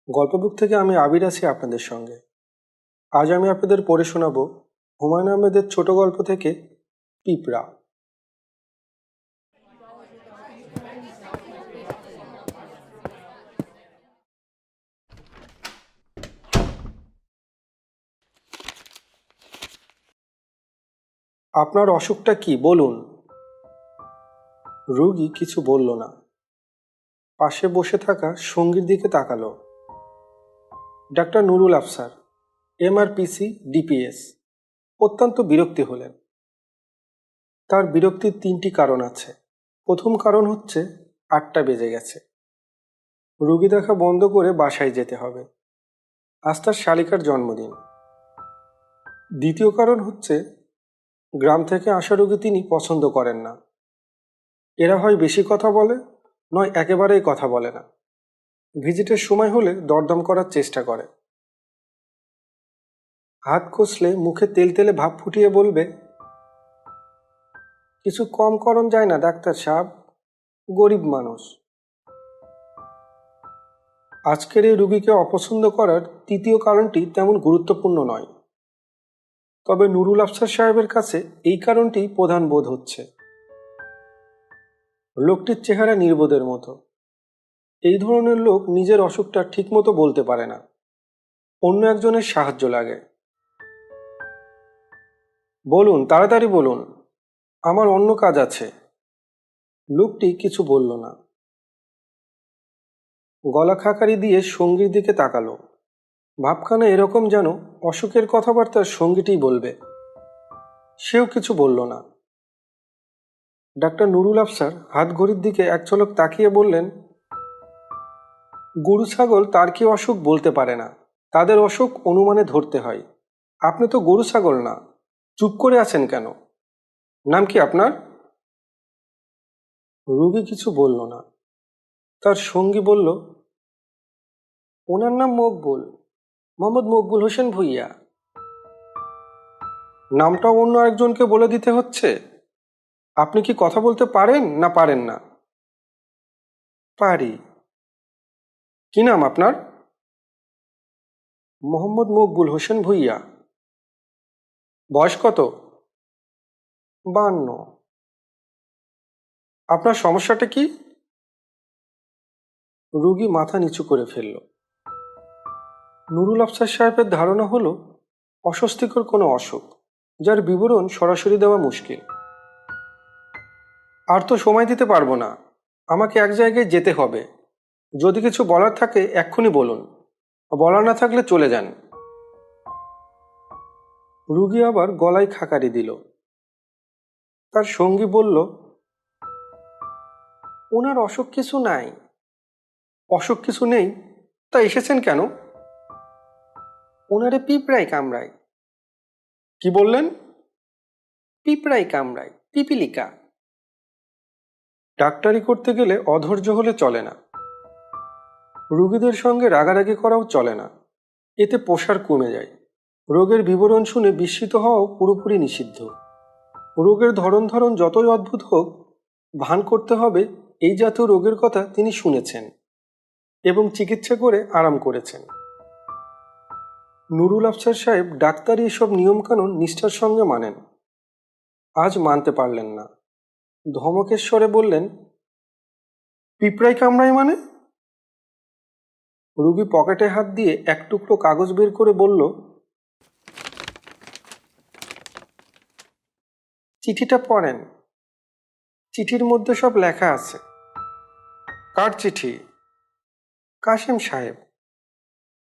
গল্পবুক থেকে আমি আবির আছি আপনাদের সঙ্গে। আজ আমি আপনাদের পড়ে শোনাব হুমায়ুন আহমেদের ছোট গল্প থেকে পিঁপড়া। আপনার অসুখটা কি বলুন? রোগী কিছু বলল না। পাশে বসে থাকা সঙ্গীর দিকে তাকালো। ডাক্তার নুরুল আফসার, এমআরপিসি ডিপিএস, অত্যন্ত বিরক্তি হলেন। তার বিরক্তির তিনটি কারণ আছে। প্রথম কারণ হচ্ছে 8টা বেজে গেছে, রোগী দেখা বন্ধ করে বাসায় যেতে হবে। আজ তার শালিকার জন্মদিন। দ্বিতীয় কারণ হচ্ছে গ্রাম থেকে আসা রোগী তিনি পছন্দ করেন না। এরা হয় বেশি কথা বলে, নয় একেবারেই কথা বলে না। ভিজিটের সময় হলে দরদাম করার চেষ্টা করে। হাত কষলে মুখে তেলতেলে ভাব ফুটিয়ে বলবে, কিছু কম করণ যায় না ডাক্তার সাহেব, গরিব মানুষ। আজকের এই রুগীকে অপছন্দ করার তৃতীয় কারণটি তেমন গুরুত্বপূর্ণ নয়, তবে নুরুল আফসার সাহেবের কাছে এই কারণটি প্রধান বোধ হচ্ছে। লোকটির চেহারা নির্বোধের মতো। এই ধরনের লোক নিজের অসুখটা ঠিকমতো বলতে পারে না, অন্য একজনের সাহায্য লাগে। বলুন, তাড়াতাড়ি বলুন, আমার অন্য কাজ আছে। লোকটি কিছু বলল না। গলা খাকারি দিয়ে সঙ্গীর দিকে তাকালো। ভাবখানা এরকম যেন অসুখের কথাবার্তা সঙ্গীটিই বলবে। সেও কিছু বলল না। ডাক্তার নুরুল আফসার হাত ঘড়ির দিকে এক ঝলক তাকিয়ে বললেন, গরু ছাগল তার কি অসুখ বলতে পারে না, তাদের অসুখ অনুমানে ধরতে হয়। আপনি তো গরু ছাগল না, চুপ করে আছেন কেন? নাম কি আপনার? রোগী কিছু বলল না। তার সঙ্গী বলল, ওনার নাম মকবুল, মোহাম্মদ মকবুল হোসেন ভুইয়া। নামটা অন্য একজনকে বলে দিতে হচ্ছে? আপনি কি কথা বলতে পারেন না পারেন না? পারি। কি নাম আপনার? মোহাম্মদ মকবুল হোসেন ভুইয়া। বয়স কত? 52। আপনার সমস্যাটা কি? রোগী মাথা নিচু করে ফেলল। নুরুল আফসার সাহেবের ধারণা হলো অস্বস্তিকর কোনো অসুখ, যার বিবরণ সরাসরি দেওয়া মুশকিল। আর তো সময় দিতে পারবো না, আমাকে এক জায়গায় যেতে হবে। যদি কিছু বলার থাকে এক্ষুনি বলুন, বলার না থাকলে চলে যান। রুগী আবার গলায় খাকারি দিল। তার সঙ্গী বলল, ওনার অসুখ কিছু নাই। অসুখ কিছু নেই? তা এসেছেন কেন? ওনারে পিঁপড়ায় কামড়ায়। কি বললেন? পিঁপড়ায় কামড়ায়, পিপিলিকা। ডাক্তারি করতে গেলে অধৈর্য হলে চলে না। রোগীদের সঙ্গে রাগারাগি করাও চলে না, এতে প্রসার কমে যায়। রোগের বিবরণ শুনে বিস্মিত হওয়াও পুরোপুরি নিষিদ্ধ। রোগের ধরন যতই অদ্ভুত হোক, ভান করতে হবে এই জাতীয় রোগের কথা তিনি শুনেছেন এবং চিকিৎসা করে আরাম করেছেন। নুরুল আফসার সাহেব ডাক্তারি এসব নিয়মকানুন নিষ্ঠার সঙ্গে মানেন। আজ মানতে পারলেন না। ধমকের স্বরে বললেন, পিঁপড়ায় কামড়ায় মানে? রোগী পকেটে হাত দিয়ে এক টুকরো কাগজ বের করে বলল, চিঠিটা পড়েন। চিঠির মধ্যে সব লেখা আছে। কার চিঠি? কাশেম সাহেব।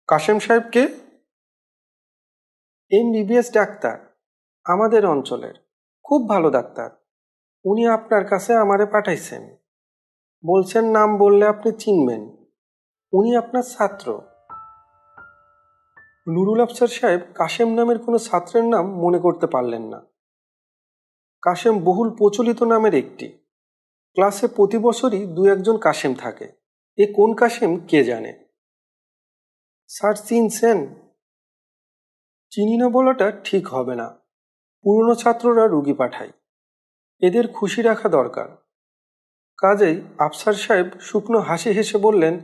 কাশেম সাহেব কে? এমবিবিএস ডাক্তার, আমাদের অঞ্চলের, খুব ভালো ডাক্তার। উনি আপনার কাছে আমারে পাঠাইছেন। বলছেন নাম বললে আপনি চিনবেন, উনি আপনার ছাত্র। নুরুল আফসার সাহেব কাশেম নামের কোনো ছাত্রের নাম মনে করতে পারলেন না। কাশেম বহুল প্রচলিত নামের একটি। ক্লাসে প্রতি বছরই দু একজন কাশেম থাকে। এ কোন কাশেম কে জানে। স্যার চিনছেন? চিনি না বলাটা ঠিক হবে না। পুরনো ছাত্ররা রুগী পাঠায়, এদের খুশি রাখা দরকার। কাজেই আফসার সাহেব শুকনো হাসি হেসে বললেন,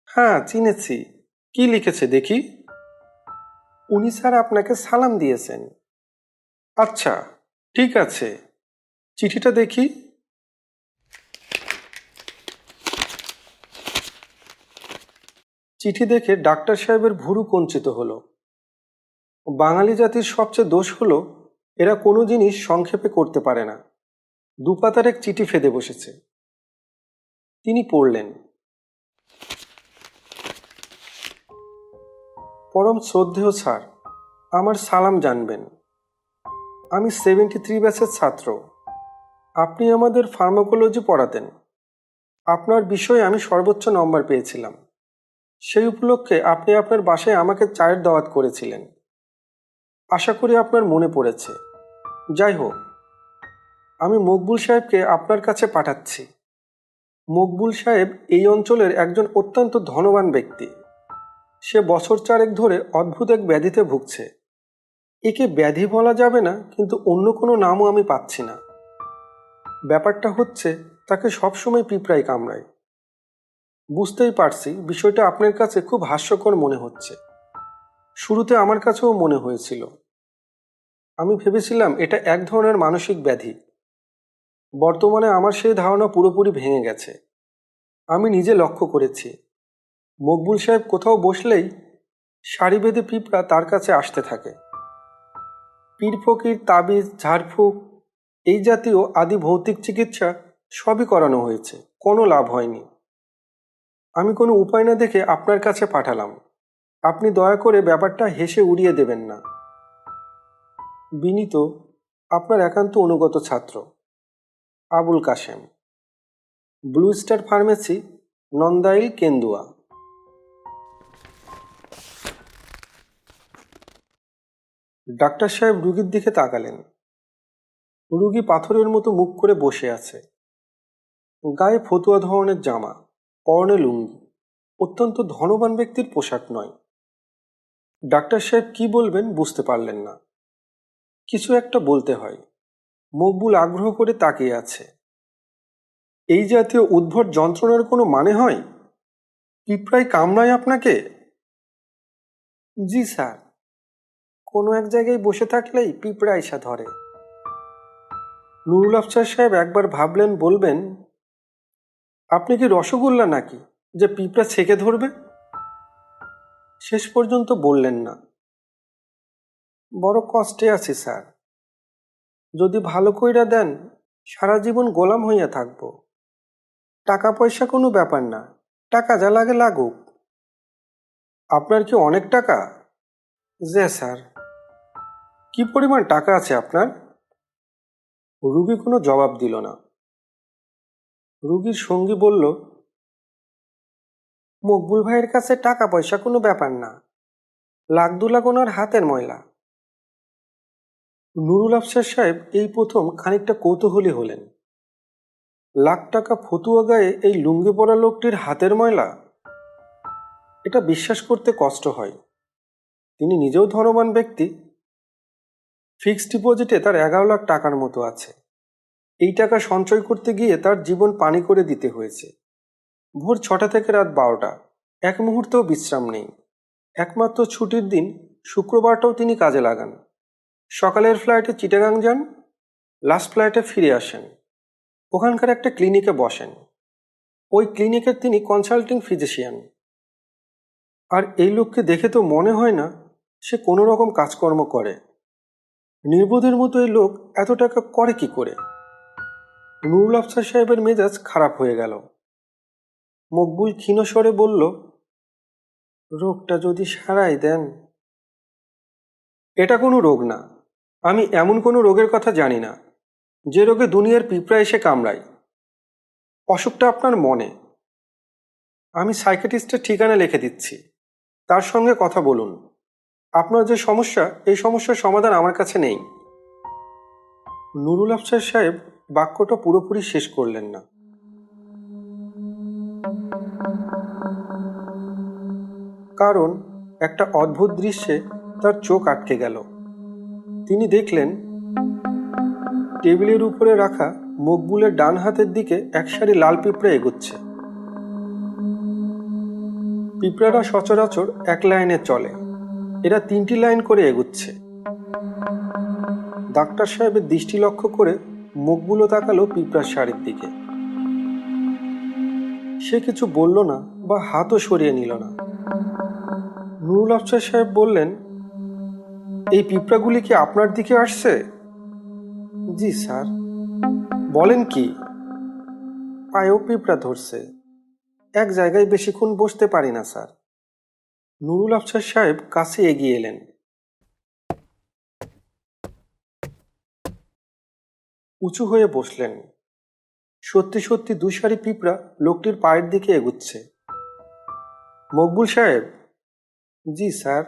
হ্যাঁ, চিনেছি। কি লিখেছে দেখি? উনি স্যার আপনাকে সালাম দিয়েছেন। আচ্ছা, ঠিক আছে। চিঠিটা দেখি। চিঠি দেখে ডাক্তার সাহেবের ভুরু কুঞ্চিত হলো। বাঙালি জাতির সবচেয়ে দোষ হলো এরা কোনো জিনিস সংক্ষেপে করতে পারে না। দুপাতার এক চিঠি ফেদে বসেছে। তিনি পড়লেন, পরম শ্রদ্ধেয় স্যার, আমার সালাম জানবেন। আমি 73 ব্যাচের ছাত্র। আপনি আমাদের ফার্মাকোলজি পড়াতেন। আপনার বিষয়ে আমি সর্বোচ্চ নম্বর পেয়েছিলাম। সেই উপলক্ষে আপনি আপনার বাসায় আমাকে চায়ের দাওয়াত করেছিলেন। আশা করি আপনার মনে পড়েছে। যাই হোক, আমি মকবুল সাহেবকে আপনার কাছে পাঠাচ্ছি। মকবুল সাহেব এই অঞ্চলের একজন অত্যন্ত ধনবান ব্যক্তি। সে বছর চারেক ধরে অদ্ভুত এক ব্যাধিতে ভুগছে। একে ব্যাধি বলা যাবে না, কিন্তু অন্য কোনো নামও আমি পাচ্ছি না। ব্যাপারটা হচ্ছে তাকে সবসময় পিঁপড়ায় কামড়ায়। বুঝতেই পারছি বিষয়টা আপনার কাছে খুব হাস্যকর মনে হচ্ছে। শুরুতে আমার কাছেও মনে হয়েছিল। আমি ভেবেছিলাম এটা এক ধরনের মানসিক ব্যাধি। বর্তমানে আমার সেই ধারণা পুরোপুরি ভেঙে গেছে। আমি নিজে লক্ষ্য করেছি, মকবুল সাহেব কোথাও বসলেই সারি বেঁধে পিঁপড়া তার কাছে আসতে থাকে। পীর ফকির, তাবিজ, ঝাড়ফুঁক এই জাতীয় আদি ভৌতিক চিকিৎসা সবই করানো হয়েছে, কোনো লাভ হয়নি। আমি কোনো উপায় না দেখে আপনার কাছে পাঠালাম। আপনি দয়া করে ব্যাপারটা হেসে উড়িয়ে দেবেন না। বিনীত, আপনার একান্ত অনুগত ছাত্র, Abul Kashem, blue star pharmacy, Nandail, Kendua. Doctor সাহেব রুগীর দিকে তাকালেন। রুগী পাথরের মতো মুখ করে বসে আছে। গায়ে ফতুয়া ধরনের জামা, পরনে লুঙ্গি। অত্যন্ত ধনবান ব্যক্তির পোশাক নয়। ডাক্তার সাহেব কি বলবেন বুঝতে পারলেন না। কিছু একটা বলতে হয়। মকবুল আগ্রহ করে তাকিয়ে আছে। এই জাতীয় উদ্ভট যন্ত্রণার কোনো মানে হয়? পিঁপড়ায় কামড়ায় আপনাকে? জি স্যার, কোনো এক জায়গায় বসে থাকলেই পিঁপড়া এসে ধরে। নুরুল আফসার সাহেব একবার ভাবলেন বলবেন, আপনি কি রসগোল্লা নাকি যে পিঁপড়া ছেঁকে ধরবে? শেষ পর্যন্ত বললেন না। বড় কষ্টে আছি স্যার। যদি ভালো কইরা দেন সারা জীবন গোলাম হইয়া থাকবো। টাকা পয়সা কোনো ব্যাপার না, টাকা যা লাগে লাগুক। আপনার কি অনেক টাকা? জি স্যার। কি পরিমাণ টাকা আছে আপনার? রুগী কোনো জবাব দিল না। রুগীর সঙ্গী বলল, মকবুল ভাইয়ের কাছে টাকা পয়সা কোনো ব্যাপার না, লাখ দু লাখ ওনার হাতের ময়লা। নুরুল আফসার সাহেব এই প্রথম খানিকটা কৌতূহলী হলেন। লাখ টাকা ফতুয়া গায়ে এই লুঙ্গি পরা লোকটির হাতের ময়লা? এটা বিশ্বাস করতে কষ্ট হয়। তিনি নিজেও ধনবান ব্যক্তি। ফিক্সড ডিপোজিটে তার 11 লাখ টাকার মতো আছে। এই টাকা সঞ্চয় করতে গিয়ে তার জীবন পানি করে দিতে হয়েছে। ভোর 6টা থেকে রাত 12টা, এক মুহূর্তেও বিশ্রাম নেই। একমাত্র ছুটির দিন শুক্রবারটাও তিনি কাজে লাগান। সকালের ফ্লাইটে চিটাগাং যান, লাস্ট ফ্লাইটে ফিরে আসেন। ওখানকার একটা ক্লিনিকে বসেন। ওই ক্লিনিকের তিনি কনসাল্টিং ফিজিশিয়ান। আর এই লোককে দেখে তো মনে হয় না সে কোনো রকম কাজকর্ম করে। নির্বোধের মতো এই লোক এত টাকা করে কি করে? নুরুল আফসার সাহেবের মেজাজ খারাপ হয়ে গেল। মকবুল ক্ষীণ স্বরে বলল, রোগটা যদি সারাই দেন। এটা কোনো রোগ না। আমি এমন কোনো রোগের কথা জানি না যে রোগে দুনিয়ার পিঁপড়া এসে কামড়ায়। অসুখটা আপনার মনে। আমি সাইকিয়াট্রিস্টের ঠিকানা লিখে দিচ্ছি, তার সঙ্গে কথা বলুন। আপনার যে সমস্যা, এই সমস্যার সমাধান আমার কাছে নেই। নুরুল আফসার সাহেব বাক্যটা পুরোপুরি শেষ করলেন না। কারণ একটা অদ্ভুত দৃশ্যে তার চোখ আটকে গেল। তিনি দেখলেন টেবিলের উপরে রাখা মকবুলের ডান হাতের দিকে এক সারি লাল পিঁপড়া এগোচ্ছে। পিঁপড়ারা সচরাচর এক লাইনে চলে, এরা 3টি লাইন করে এগুচ্ছে। ডাক্তার সাহেবের দৃষ্টি লক্ষ্য করে মুখগুলো তাকালো পিঁপড়ার শাড়ির দিকে। সে কিছু বলল না বা হাতও সরিয়ে নিল না। নুরুল আফসার সাহেব বললেন, এই পিঁপড়াগুলি কি আপনার দিকে আসছে? জি স্যার। বলেন কি? পায়েও পিঁপড়া ধরছে, এক জায়গায় বেশিক্ষণ বসতে পারি না স্যার। নুরুল আফসার সাহেব কাছে এগিয়ে এলেন। উঁচু হয়ে বসলেন। সত্যি সত্যি 2 সারি পিঁপড়া লোকটির পায়ের দিকে এগুচ্ছে। মকবুল সাহেব। জি স্যার।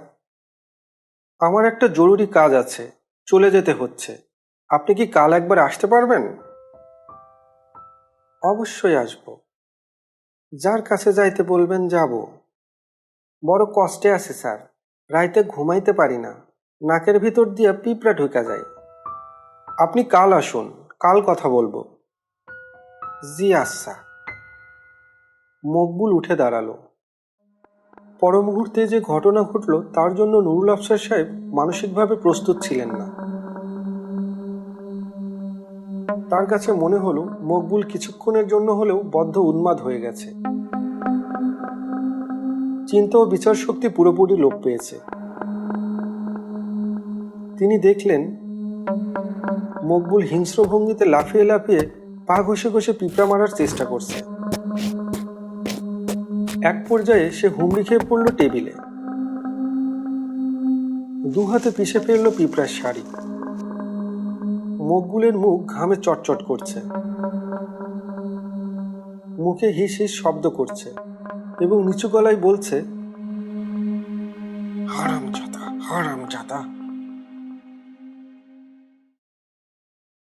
আমার একটা জরুরি কাজ আছে, চলে যেতে হচ্ছে। আপনি কি কাল একবার আসতে পারবেন? অবশ্যই আসব। যার কাছে যাইতে বলবেন যাব। বড় কষ্টে আছে স্যার, রাইতে ঘুমাইতে পারি না, নাকের ভিতর দিয়ে পিঁপড়া ঢুকা যায়। আপনি কাল আসুন, কাল কথা বলবো। জি আচ্ছা। মকবুল উঠে দাঁড়ালো। পর মুহূর্তে যে ঘটনা ঘটল তার জন্য নুরুল আফসার সাহেব মানসিকভাবে প্রস্তুত ছিলেন না। তার কাছে মনে হলো মকবুল কিছুক্ষণের জন্য হলেও বদ্ধ উন্মাদ হয়ে গেছে। চিন্তা ও বিচার শক্তি পুরোপুরি লোপ পেয়েছে। তিনি দেখলেন মকবুল হিংস্র ভঙ্গিতে লাফিয়ে লাফিয়ে পা ঘষে ঘষে পিঁপড়া মারার চেষ্টা করছে। এক পর্যায়ে সে হুমড়ি খেয়ে পড়ল টেবিলে। 2 হাতে পিষে ফেলল পিঁপড়ার শাড়ি। মকবুলের মুখ ঘামে চটচট করছে, মুখে হিস হিস শব্দ করছে এবং নিচু গলায় বলছে, হারামজাদা, হারামজাদা।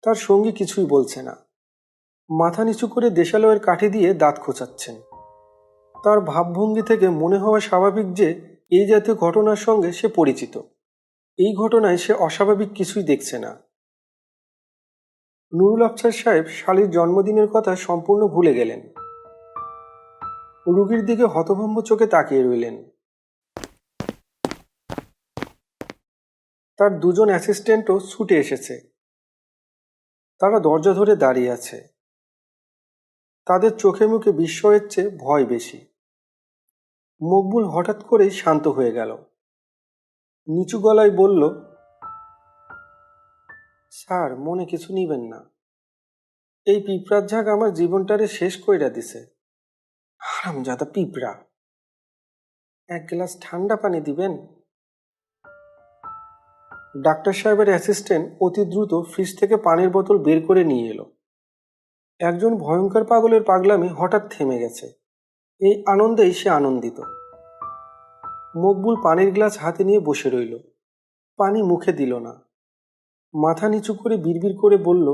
তার সঙ্গী কিছুই বলছে না, মাথা নিচু করে দেশালয়ের কাঠি দিয়ে দাঁত খোঁচাচ্ছেন। তার ভাবভঙ্গি থেকে মনে হওয়া স্বাভাবিক যে এই জাতীয় ঘটনার সঙ্গে সে পরিচিত। এই ঘটনায় সে অস্বাভাবিক কিছুই দেখছে না। নুরুল আফসার সাহেব শালীর জন্মদিনের কথা সম্পূর্ণ ভুলে গেলেন। রুগীর দিকে হতভম্ব চোখে তাকিয়ে রইলেন। তার 2 জন অ্যাসিস্ট্যান্টও ছুটে এসেছে। তারা দরজা ধরে দাঁড়িয়ে আছে। তাদের চোখে মুখে বিস্ময়ের চেয়ে ভয় বেশি। মকবুল হঠাৎ করেই শান্ত হয়ে গেল। নিচু গলায় বলল, স্যার মনে কিছু নিবেন না, এই পিঁপড়ার ঝাঁক আমার জীবনটারে শেষ কইরা দিছে। হারামজাদা পিঁপড়া। 1 গ্লাস ঠান্ডা পানি দিবেন? ডাক্তার সাহেবের অ্যাসিস্ট্যান্ট অতি দ্রুত ফ্রিজ থেকে পানির বোতল বের করে নিয়ে এলো। একজন ভয়ঙ্কর পাগলের পাগলামি হঠাৎ থেমে গেছে, এই আনন্দেই সে আনন্দিত। মকবুল পানির গ্লাস হাতে নিয়ে বসে রইল, পানি মুখে দিল না। মাথা নিচু করে বিড়বিড় করে বলল,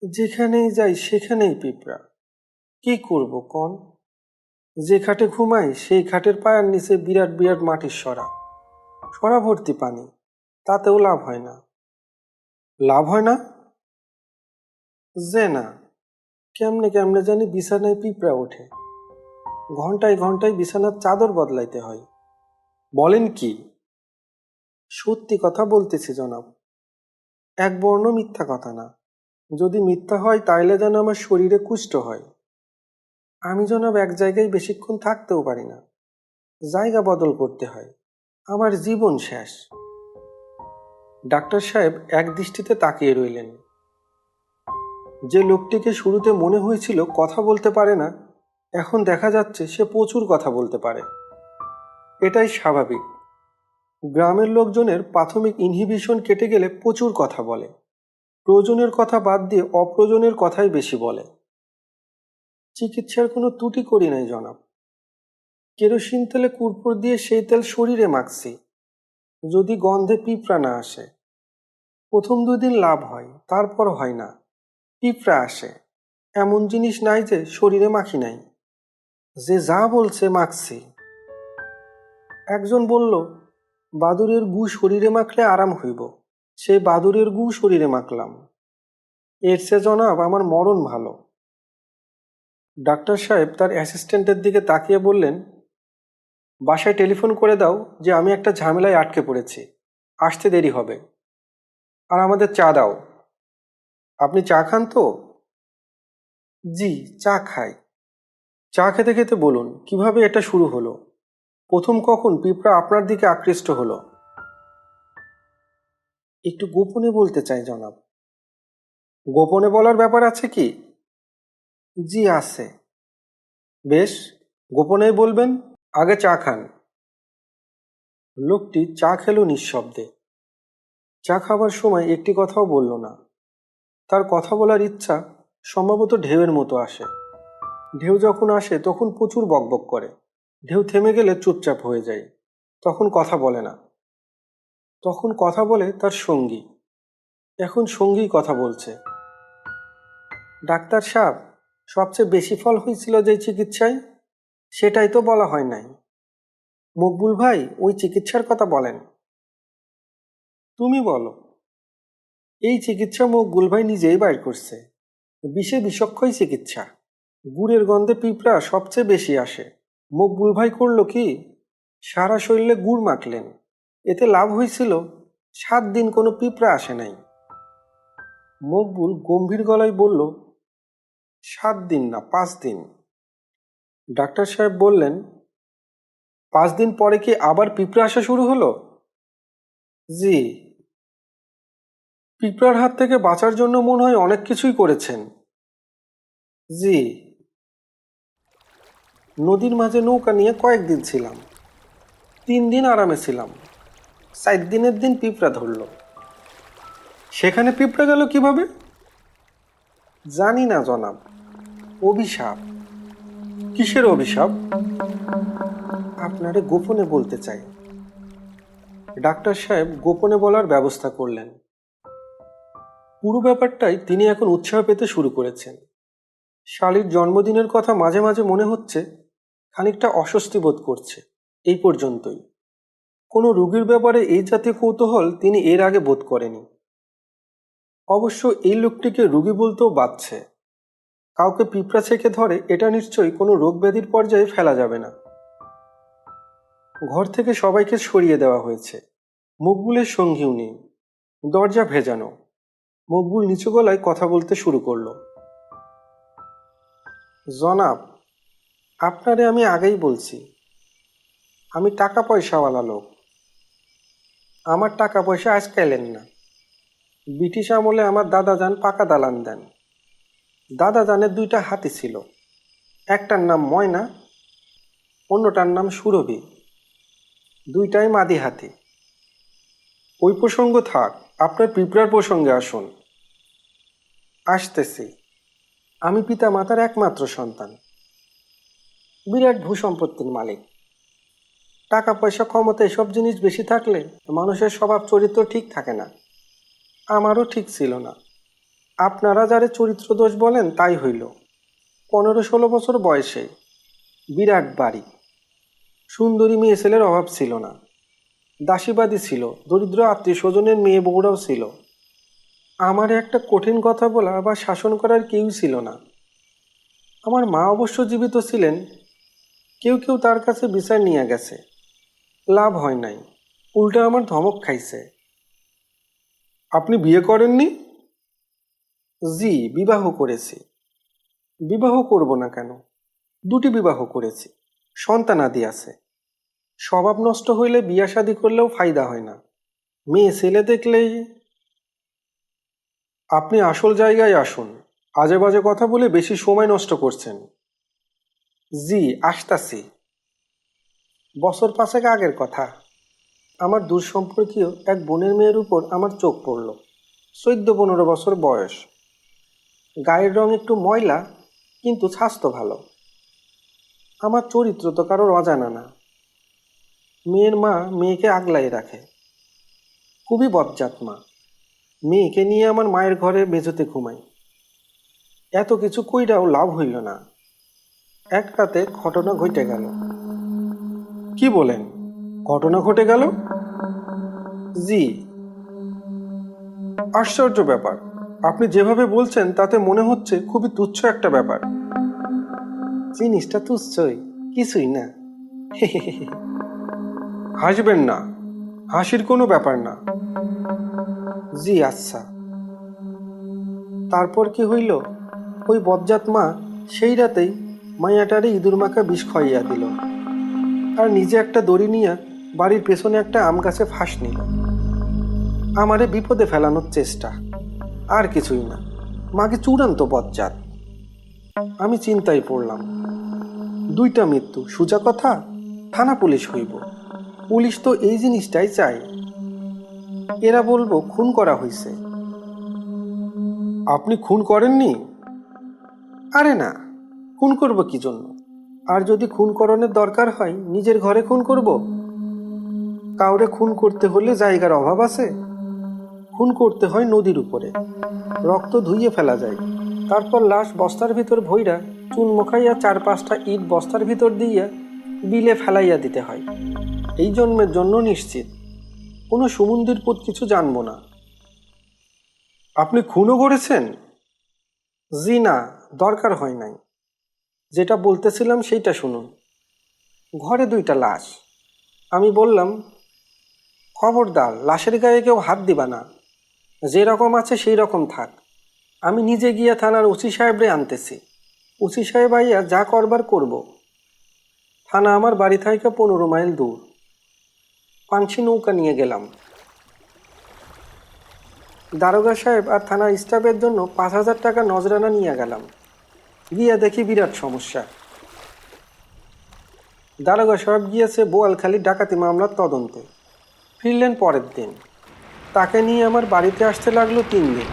যেখানেই যাই সেখানেই পিঁপড়া, কি করব কন? যে খাটে ঘুমাই সেই খাটের পায়ের নিচে বিরাট বিরাট মাটির সরা, সরা ভর্তি পানি, তাতেও লাভ হয় না। লাভ হয় না? যে না, কেমনে কেমনে জানি বিছানায় পিঁপড়া ওঠে, ঘন্টায় ঘন্টায় বিছানার চাদর বদলাইতে হয়। বলেন কি? সত্যি কথা বলতেছি জনাব, এক বর্ণ মিথ্যা কথা না। যদি মিথ্যা হয় তাইলে যেন আমার শরীরে কুষ্ঠ হয়। আমি জনাব এক জায়গায় বেশিক্ষণ থাকতেও পারি না, জায়গা বদল করতে হয়, আমার জীবন শেষ। ডাক্তার সাহেব এক দৃষ্টিতে তাকিয়ে রইলেন। যে লোকটিকে শুরুতে মনে হয়েছিল কথা বলতে পারে না, এখন দেখা যাচ্ছে সে প্রচুর কথা বলতে পারে। এটাই স্বাভাবিক। গ্রামের লোকজনের প্রাথমিক ইনহিবিশন কেটে গেলে প্রচুর কথা বলে, প্রয়োজনের কথা বাদ দিয়ে অপ্রয়োজনের কথাই বেশি বলে। চিকিৎসার কোনো ত্রুটি করি নাই জনাব, কেরোসিন তেলে কুরপুর দিয়ে সেই তেল শরীরে মাখছি, যদি গন্ধে পিঁপড়া না আসে। প্রথম 2 দিন লাভ হয়, তারপর হয় না, পিঁপড়া আসে। এমন জিনিস নাই যে শরীরে মাখি নাই, যে যা বলছে মাখছি। একজন বলল, বাদুড়ের গু শরীরে মাখলে আরাম হইব, সেই বাদুড়ের গু শরীরে মাখলাম, এর চেয়ে জনাব আমার মরণ ভালো। ডাক্তার সাহেব তার অ্যাসিস্ট্যান্টের দিকে তাকিয়ে বললেন, বাসায় টেলিফোন করে দাও যে আমি একটা ঝামেলায় আটকে পড়েছি, আসতে দেরি হবে। আর আমাদের চা দাও। আপনি চা খান তো? জি, চা খাই। চা খেতে খেতে বলুন কিভাবে এটা শুরু হলো, প্রথম কখন পিঁপড়া আপনার দিকে আকৃষ্ট হলো? একটু গোপনে বলতে চাই জনাব। গোপনে বলার ব্যাপার আছে কি? জি আছে। বেশ, গোপনেই বলবেন। আগে চা খান। লোকটি চা খেলো নিঃশব্দে। চা খাবার সময় একটি কথাও বলল না। তার কথা বলার ইচ্ছা সম্ভবত ঢেউয়ের মতো আসে। ঢেউ যখন আসে তখন প্রচুর বকবক করে, ঢেউ থেমে গেলে চুপচাপ হয়ে যায়, তখন কথা বলে না। তখন কথা বলে তার সঙ্গী। এখন সঙ্গী কথা বলছে। ডাক্তার সাহেব, সবচেয়ে বেশি ফল হয়েছিল যে চিকিৎসায়, সেটাই তো বলা হয় নাই। মকবুল ভাই, ওই চিকিৎসার কথা বলেন। তুমি বলো। এই চিকিৎসা মকবুল ভাই নিজেই বাইর করছে। বিষে বিষক্ষয় চিকিৎসা। গুড়ের গন্ধে পিঁপড়া সবচেয়ে বেশি আসে। মকবুল ভাই করলো কি, সারা শরীরে গুড় মাখলেন। এতে লাভ হয়েছিল, 7 দিন কোনো পিঁপড়া আসে নাই। মকবুল গম্ভীর গলায় বলল, 7 দিন না, 5 দিন। ডাক্তার সাহেব বললেন, 5 দিন পরে কি আবার পিঁপড়া আসা শুরু হলো? জি। পিঁপড়ার হাত থেকে বাঁচার জন্য মনে হয় অনেক কিছুই করেছেন। জি। নদীর মাঝে নৌকা নিয়ে কয়েকদিন ছিলাম। 3 দিন আরামে ছিলাম। 4 দিনের দিন পিঁপড়া ধরল। সেখানে পিঁপড়া গেল কিভাবে? জানি না জনাব। অভিশাপ। কিসের অভিশাপ? আপনারে গোপনে বলতে চাই। ডাক্তার সাহেব গোপনে বলার ব্যবস্থা করলেন। পুরো ব্যাপারটাই তিনি এখন উৎসাহ পেতে শুরু করেছেন। শালির জন্মদিনের কথা মাঝে মাঝে মনে হচ্ছে, খানিকটা অস্বস্তি বোধ করছে। এই পর্যন্তই। কোনো রোগীর ব্যাপারে এই জাতীয় কৌতূহল তিনি এর আগে বোধ করেনি। অবশ্য এই লোকটিকে রোগী বলতেও বাধছে। কাউকে পিঁপড়া ছেঁকে ধরে এটা নিশ্চয়ই কোনো রোগ ব্যাধির পর্যায়ে ফেলা যাবে না। ঘর থেকে সবাইকে সরিয়ে দেওয়া হয়েছে। মকবুলের সঙ্গীও নেই। দরজা ভেজানো। মকবুল নিচু গলায় কথা বলতে শুরু করলো। জনাব, আপনারে আমি আগেই বলছি, আমি টাকা পয়সাওয়ালা লোক। আমার টাকা পয়সা আজকাইলেন না। ব্রিটিশ আমলে আমার দাদাজান পাকা দালান দেন। দাদাজানের 2টা হাতি ছিল। একটার নাম ময়না, অন্যটার নাম সুরভি। 2টাই মাদি হাতি। ওই প্রসঙ্গ থাক, আপনার পিঁপড়ার প্রসঙ্গে আসুন। আসতেছি। আমি পিতা মাতার একমাত্র সন্তান। বিরাট ভূসম্পত্তির মালিক। টাকা পয়সা ক্ষমতা এসব জিনিস বেশি থাকলে মানুষের স্বভাব চরিত্র ঠিক থাকে না। আমারও ঠিক ছিল না। আপনারা যারে চরিত্র দোষ বলেন তাই হইল। 15-16 বছর বয়সে। বিরাট বাড়ি। সুন্দরী মেয়ে ছেলের অভাব ছিল না। দাসীবাদী ছিল, দরিদ্র আত্মীয় স্বজনের মেয়ে বউরাও ছিল। আমার একটা কঠিন কথা বলা বা শাসন করার কেউ ছিল না। আমার মা অবশ্য জীবিত ছিলেন। কেউ কেউ তার কাছে বিচার নিয়ে গেছে, লাভ হয় নাই, উল্টা আমার ধমক খাইছে। আপনি বিয়ে করেননি? জি, বিবাহ করেছি। বিবাহ করব না কেন? 2টি বিবাহ করেছি, সন্তানাদি আছে। স্বভাব নষ্ট হইলে বিয়া শাদী করলেও ফায়দা হয় না। মেয়ে ছেলে দেখলেই। আপনি আসল জায়গায় আসুন। আজে বাজে কথা বলে বেশি সময় নষ্ট করছেন। জি, আসতাছি। বছর 5 আগের কথা। আমার দূর সম্পর্কীয় এক বোনের মেয়ের উপর আমার চোখ পড়ল। 14-15 বছর বয়স। গায়ের রং একটু ময়লা, কিন্তু স্বাস্থ্য ভালো। আমার চরিত্র তো কারোর অজানা না। মেয়ের মা মেয়েকে আগলাই রাখে। খুবই বজ্জাত মা। মেয়েকে নিয়ে আমার মায়ের ঘরে মেঝেতে ঘুমাই। এত কিছু কইরাও লাভ হইল না। এক রাতে ঘটনা ঘটে গেল। কি বলেন? ঘটনা ঘটে গেল? জি। আশ্চর্য ব্যাপার। আপনি যেভাবে বলছেন তাতে মনে হচ্ছে খুবই তুচ্ছ একটা ব্যাপার। জিনিসটা তুচ্ছই, কিছুই না। হাসবেন না, হাসির কোনো ব্যাপার না। জি আচ্ছা। তারপর কি হইল, ওই বজ্জাত মা সেই রাতেই মাইয়াটারে ইঁদুর মাখা বিষ খাইয়া দিল, আর নিজে একটা দড়ি নিয়ে বাড়ির পেছনে একটা আম গাছে ফাঁস নিল। আমারে বিপদে ফেলানোর চেষ্টা, আর কিছুই না। মাকে চূড়ান্ত বজ্জাত। আমি চিন্তায় পড়লাম। দুইটা মৃত্যু, সোজা কথা থানা পুলিশ হইব। পুলিশ তো এই জিনিসটাই চায়। এরা বলবো খুন করা হয়েছে। আপনি খুন করেননি? আরে না, খুন করব কি জন্য? আর যদি খুন করণের দরকার হয়, নিজের ঘরে খুন করব? কাউরে খুন করতে হলে জায়গার অভাব আছে? খুন করতে হয় নদীর উপরে, রক্ত ধুইয়ে ফেলা যায়, তারপর লাশ বস্তার ভিতর ভইরা চুন মখাইয়া 4-5টা ইট বস্তার ভিতর দিয়া বিলে ফেলাইয়া দিতে হয়। এই জন্মের জন্য নিশ্চিত কোনো সমুদ্রের পথ কিছু জানবো না। আপনি খুনও করেছেন? জি না, দরকার হয় নাই। যেটা বলতেছিলাম সেইটা শুনুন। ঘরে 2টা লাশ। আমি বললাম, খবরদার লাশের গায়ে কেউ হাত দিবা না, যেরকম আছে সেই রকম থাক। আমি নিজে গিয়া থানার ওসি সাহেবরে আনতেছি। ওসি সাহেব আইয়া যা করবার করব। থানা আমার বাড়ি থেকে 15 মাইল দূর। পানসি নৌকা নিয়ে গেলাম। দারোগা সাহেব আর থানার স্টাফের জন্য 5,000 টাকা নজরানা নিয়ে গেলাম। গিয়া দেখি বিরাট সমস্যা। দারোগা সাহেব গিয়েছে বোয়ালখালী ডাকাতি মামলার তদন্তে। ফিরলেন পরের দিন। তাকে নিয়ে আমার বাড়িতে আসতে লাগলো 3 দিন।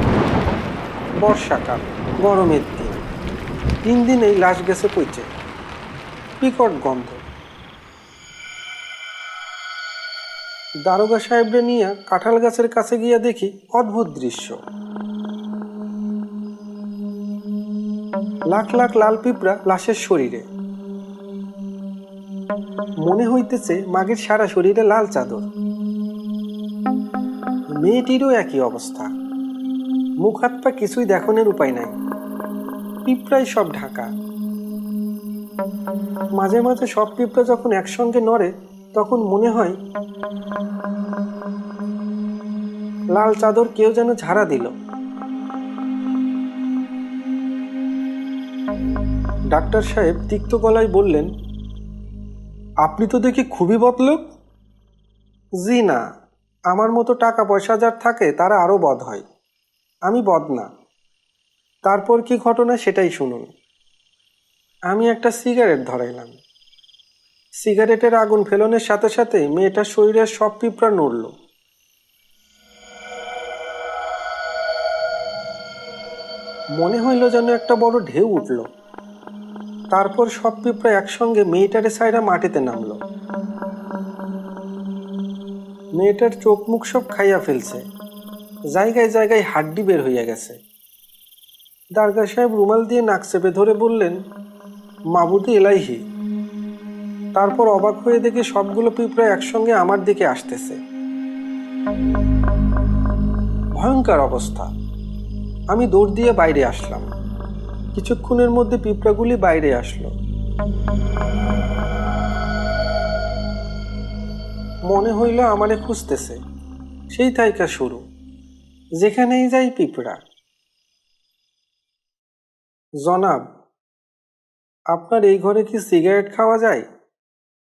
বর্ষাকাল, গরমের দিন। 3 দিনেই লাশ গেছে পচে, বিকট গন্ধ। দারোগা সাহেবরে নিয়ে কাঁঠাল গাছের কাছে গিয়া দেখি অদ্ভুত দৃশ্য। লাখ লাখ লাল পিঁপড়া লাশের শরীরে। মনে হইতেছে মাগের সারা শরীরে লাল চাদর। মেয়েটিরও একই অবস্থা। মুখ হাত পা কিছুই দেখানোর উপায় নাই, পিঁপড়াই সব ঢাকা। মাঝে মাঝে সব পিঁপড়া যখন একসঙ্গে নড়ে, তখন মনে হয় লাল চাদর কেউ যেন ঝাড়া দিল। ডাক্তার সাহেব তিক্ত গলায় বললেন, আপনি তো দেখি খুবই বদলোক। জি না, আমার মতো টাকা পয়সা যার থাকে তারা আরো বদ হয়। আমি বদ না। তারপর কি ঘটনা সেটাই শুনুন। আমি একটা সিগারেট ধরাইলাম। সিগারেটের আগুন ফেলনের সাথে সাথে মেয়েটার শরীরের সব পিঁপড়া নড়ল। মনে হইল যেন একটা বড় ঢেউ উঠল। তারপর সব পিঁপড়া একসঙ্গে মেয়েটারে সাইরা মাটিতে নামলো। মেয়েটার চোখ মুখ সব খাইয়া ফেলছে, জায়গায় জায়গায় হাড্ডি বের হইয়া গেছে। দারোগা সাহেব রুমাল দিয়ে নাক চেপে ধরে বললেন, মাবুদি এলাইহি। তারপর অবাক হয়ে দেখে সবগুলো পিঁপড়া একসঙ্গে আমার দিকে আসতেছে। ভয়ঙ্কর অবস্থা। আমি দৌড় দিয়ে বাইরে আসলাম। কিছুক্ষণের মধ্যে পিঁপড়াগুলি বাইরে আসলো। মনে হইল আমারে খুঁজতেছে। সেই থাইকা শুরু, যেখানেই যাই পিঁপড়া। জনাব, আপনার এই ঘরে কি সিগারেট খাওয়া যায়?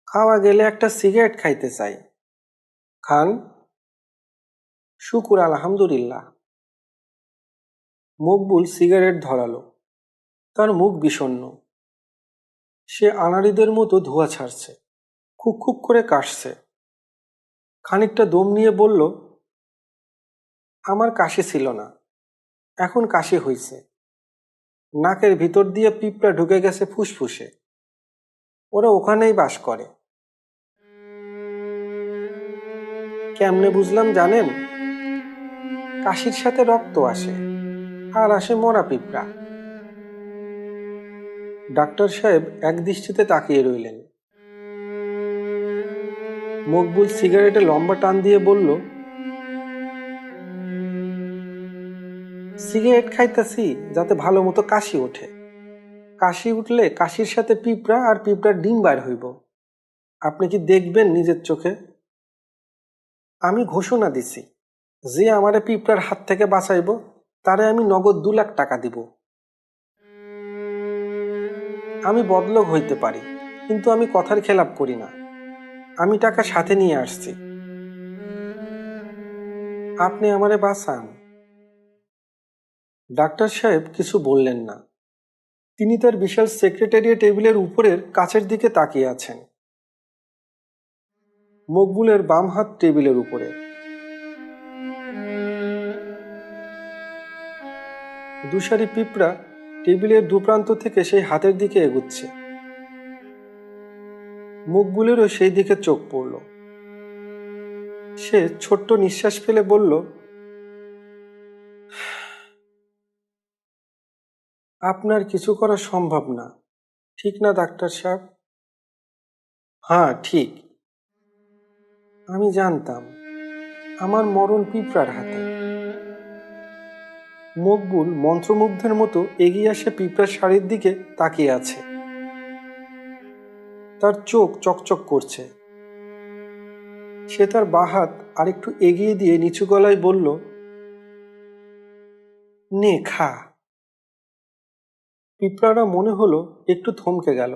খাওয়া গেলে একটা সিগারেট খাইতে চাই। খান। শুকুর আলহামদুলিল্লাহ। মকবুল সিগারেট ধরালো। তার মুখ বিষণ্ণ। সে আনাড়িদের মতো ধোঁয়া ছাড়ছে, খুক খুক করে কাশছে। খানিকটা দম নিয়ে বলল, আমার কাশি ছিল না, এখন কাশি হইছে। নাকের ভিতর দিয়ে পিঁপড়া ঢুকে গেছে ফুসফুসে। ওরা ওখানেই বাস করে। কেমনে বুঝলাম জানেন? কাশির সাথে রক্ত আসে, আর আসে মরা পিঁপড়া। ডাক্তার সাহেব এক দৃষ্টিতে তাকিয়ে রইলেন। মকবুল সিগারেটে লম্বা টান দিয়ে বলল, সিগারেট খাইতেছি যাতে ভালো মতো কাশি ওঠে। কাশি উঠলে কাশির সাথে পিঁপড়া আর পিঁপড়ার ডিম বাইর হইব। আপনি কি দেখবেন নিজের চোখে? আমি ঘোষণা দিছি, যে আমারে পিঁপড়ার হাত থেকে বাঁচাইব তারে আমি নগদ 2 লাখ টাকা দিব। আমি বদলোক হইতে পারি, কিন্তু আমি কথার খেলাপ করি না। আমি টাকা সাথে নিয়ে আসছি। আপনি আমারে বাঁচান। ডাক্তার সাহেব কিছু বললেন না। তিনি তার বিশাল সেক্রেটারিয়েট টেবিলের উপরের কাচের দিকে তাকিয়ে আছেন। মকবুলের বাম হাত টেবিলের উপরে। দুসারি পিঁপড়া টেবিলের দুপ্রান্ত থেকে সেই হাতের দিকে এগুচ্ছে। মকবুলেরও সেই দিকে চোখ পড়ল। সে ছোট্ট নিঃশ্বাস ফেলে বলল, আপনার কিছু করা সম্ভব না, ঠিক না ডাক্তার সাহেব? হ্যাঁ, ঠিক। আমি জানতাম আমার মরণ পিঁপড়ার হাতে। মকবুল মন্ত্রমুগ্ধের মতো এগিয়ে আসে পিঁপড়ার শাড়ির দিকে তাকিয়ে আছে। তার চোখ চকচক করছে। সে তার বাঁ হাত আরেকটু এগিয়ে দিয়ে নিচু গলায় বলল, নে খা। পিঁপড়াটা মনে হলো একটু থমকে গেল,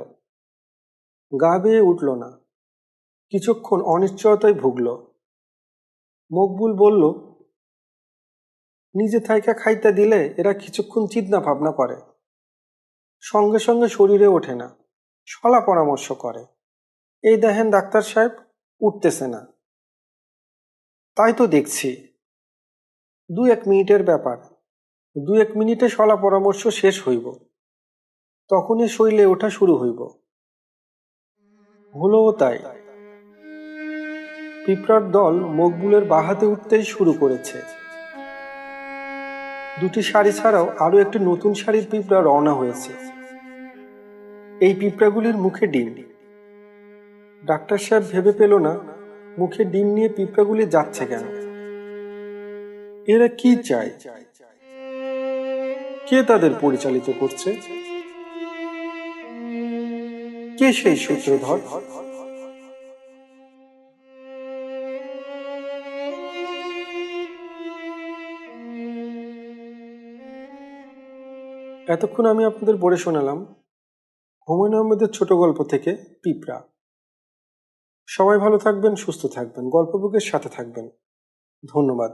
গা বেয়ে উঠল না। কিছুক্ষণ অনিশ্চয়তায় ভুগল। মকবুল বলল, নিজে থাইকা খাইতে দিলে এরা কিছুক্ষণ চিন্তা ভাবনা করে, সঙ্গে সঙ্গে শরীরে ওঠে না, শলা পরামর্শ করে। এই দেখেন ডাক্তার সাহেব, উঠতেছে না। তাই তো দেখছি। 2-1 মিনিটের ব্যাপার। 2-1 মিনিটে শলা পরামর্শ শেষ হইব, তখনই শৈলে ওঠা শুরু হইব। হলোও তাই। পিঁপড়ার দল মকবুলের বাহাতে উঠতেই শুরু করেছে। 2টি শাড়ি ছাড়াও আরো একটি নতুন শাড়ির পিঁপড়া রওনা হয়েছে। এই পিঁপড়াগুলির মুখে ডিম। ডাক্তার সাহেব ভেবে পেল না মুখে ডিম নিয়ে পিঁপড়াগুলি যাচ্ছে কেন। এরা কি চায়? কে তাদের পরিচালিত করছে? কে সেই সূত্রধর? এতক্ষণ আমি আপনাদের পড়ে শোনালাম হুমায়ুন আহমেদের ছোট গল্প থেকে পিঁপড়া। সবাই ভালো থাকবেন, সুস্থ থাকবেন, গল্প বুকের সাথে থাকবেন। ধন্যবাদ।